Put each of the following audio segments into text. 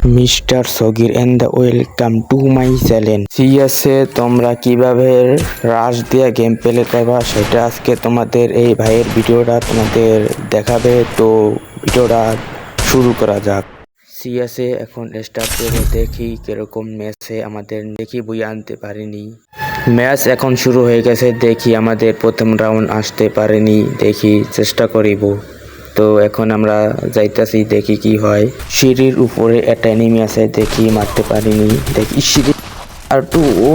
Mister Sagir and the welcome to my channel. CSA তোমরা কিভাবে রাশ দিয়ে গেম প্লে করবা সেটা আজকে তোমাদের এই ভাইয়ের ভিডিওটা তোমাদের দেখাবে। তো ভিডিওটা শুরু করা যাক। সিএসএ এখন স্টার্ট করে দেখি কিরকম ম্যাচে আমাদের দেখি বই আনতে পারিনি। ম্যাচ এখন শুরু হয়ে গেছে, দেখি আমাদের প্রথম রাউন্ড আসতে পারেনি, দেখি চেষ্টা করিব। তো এখন আমরা যাইতাছি, দেখি কি হয়। সিঁড়ির উপরে একটা এনিমি আছে, দেখি মারতে পারিনি, দেখি সিঁড়ি আর টু ও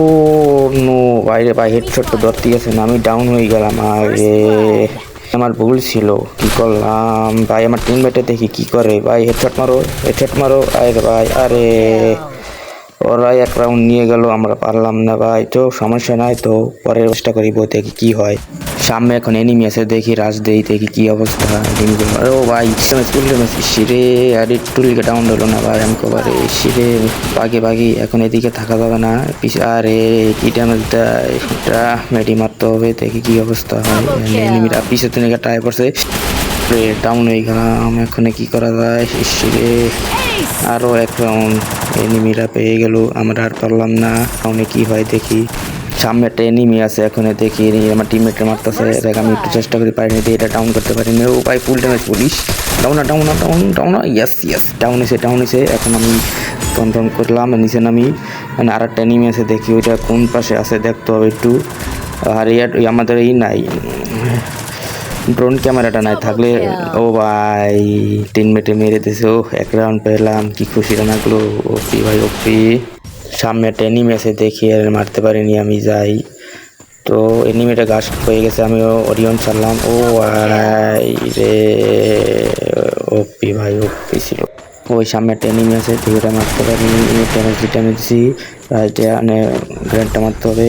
নো বাইরে ভাই হেডশট তো ধরতে গেছে না, আমি ডাউন হয়ে গেলাম। আরে আমার ভুল ছিল, কি করলাম ভাই। আমার টিমমেটে দেখি কি করে, ভাই হেডশট মারো হেডশট মারো। আরে ভাই আরে ওরা এক রাউন্ড নিয়ে গেল, আমরা পারলাম না ভাই। তো সমস্যা নাই, তো পরের চেষ্টা করিব, দেখি কি হয়। সামনে এখন এনিমি আছে, দেখি রাজ দেই, দেখি কি অবস্থা। ও ভাই শিরে আর একটু লিগে ডাউন হলো না ভাই। আমি কবারে শিরে বাগে বাগি এখন এদিকে থাকা যাবে না। আরে কি ড্যামেজ দেয়, এটা মেডি মারতে হবে, দেখি কি অবস্থা হয়। এনিমিরা পিছনে থেকে টাই পড়ছে, ডাউন হয়ে গেলাম। এখন কি করা যায়, শিরে আরো এক রাউন্ড এনিমিরা পেয়ে গেল, আমরা আর পারলাম না। সামনে কি হয় দেখি। সামনে একটা এনিমি আছে, এখন দেখি আমার টিমমেটে মারতেছে, দেখ আমি একটু চেষ্টা করি, পারিনি, এটা ডাউন করতে পারিনি। ও ভাই full damage police, down down down down, yes yes down এসে এখন আমি টন করলাম নিচে নামি। মানে আর একটা এনিমি আছে, দেখি ওইটা কোন পাশে আছে দেখতে হবে একটু। আর আমাদের এই নাই ড্রোন ক্যামেরাটা নাই, থাকলে ও ভাই টিমমেটে মেরে দিয়েছে। ও এক রাউন্ড পেলাম, কি খুশি লাগলো। ওপি ভাই ওপি। সামনে একটা এনিমি আছে, দেখি আর মারতে পারিনি, আমি যাই। তো এনিমিটা গাছ হয়ে গেছে, আমিও অরিয়ন ছাড়লাম। ও ভাই রে ওপি ভাই ওপি ছিল। ওই সামনে একটা এনিমি আছে, ওটা মারতে পারিনি, ড্যামেজ দিছি। মানে গ্রেনেডটা মারতে হবে,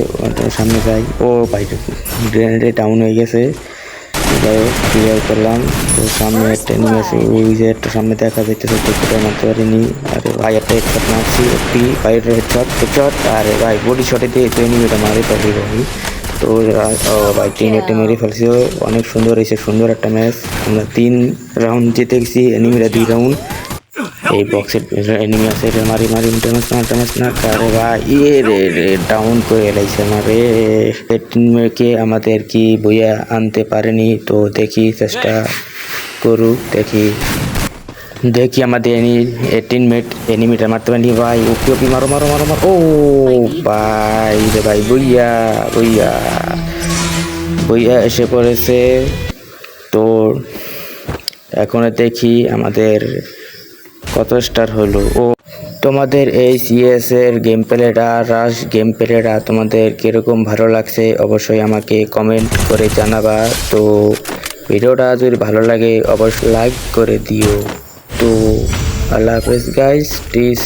সামনে যাই। ও ভাই গ্রেনেডে ডাউন হয়ে গেছে, যাই হোক ক্লিয়ার করলাম। তো সামনে একটা এনিমি আছে, ওই যে একটা সামনে দেখা যাইতেছে, তো মারতে পারিনি। আরে ভাই একটা হেডশট মারছি, ওপি ভাইয়ের হেডশট। আরে ভাই বডি শটে দিয়ে তো এনিমিটা মারে পারি ভাই। তো ভাই টিমমেটে মেরে ফেলছি, অনেক সুন্দর হয়েছে, সুন্দর একটা ম্যাচ। আমরা 3 রাউন্ড জিতে গেছি, এনিমিরা 2 রাউন্ড। এই বক্সের এনিমি আছে, এটা মারি ড্যামেজ না। আরে ভাই রে ডাউন করে এলাইছে আমারে। টিমকে আমাদের কি বইয়া আনতে পারেনি, তো দেখি চেষ্টা করুক, দেখি আমাদের টিমমেট এনিমিটা মারতে পারেনি ভাই। ওপি মারো ও ভাই রে ভাই বইয়া এসে পড়েছে। তো এখন দেখি আমাদের কত স্টার হলো। ও তোমাদের এই সিএস এর গেম প্লেটা রাশ গেম প্লেটা তোমাদের কিরকম ভালো লাগছে অবশ্যই আমাকে কমেন্ট করে জানাবা। তো ভিডিওটা যদি ভালো লাগে অবশ্যই লাইক করে দিও। তো আল্লাহ হাফেজ গাইস, প্লিজ।